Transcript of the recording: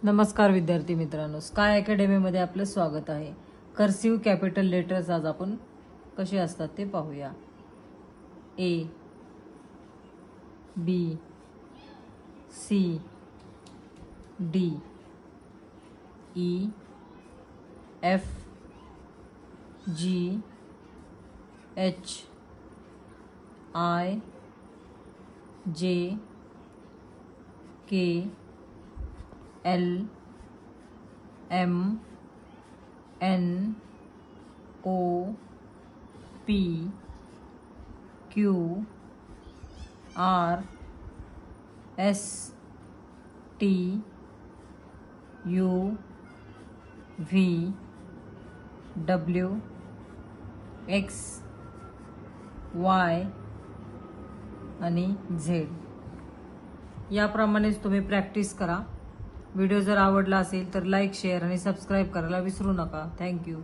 नमस्कार विद्यार्थी मित्रांनो, स्काय अकॅडमीमध्ये आपलं स्वागत आहे। कर्सिव्ह कॅपिटल लेटर्स आज आपण कसे असतात ते पाहूया। A, B, C, D, E, F, G, H, I, J, K, L, M, N, O, P, Q, R, S, T, U, V, W, X, Y आणि झेड। याप्रमाणेच तुम्ही प्रॅक्टिस करा। व्हिडिओ जर आवडला असेल तर लाईक, शेअर आणि सबस्क्राईब करायला विसरू नका। थँक्यू।